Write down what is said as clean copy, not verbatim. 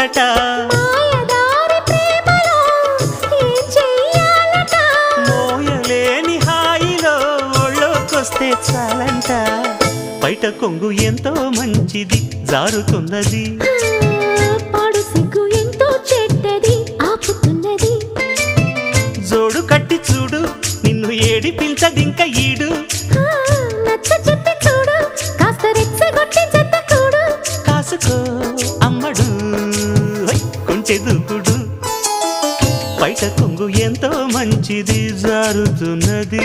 చెయ్యాలట మాయదారి ప్రేమలో ఏం చెయ్యాలట మోయలేని హాయిలో ఒళ్ళోకొస్తే చాలంట బయట కొంగు ఎంతో మంచిది జారుతున్నది పాడు సిగ్గు ఎంతో చెడ్డది ఆపుతున్నది జోడు కట్టి చూడు నిన్ను ఏడిపించడింక ఈడు నచ్చ చెప్పి చూడు కాస్త రెచ్చగొట్టి చెత్త కూడు కాసుకో అమ్మడు కొంచె దూకుడు బయట కొంగు ఎంతో మంచిది జారుతున్నది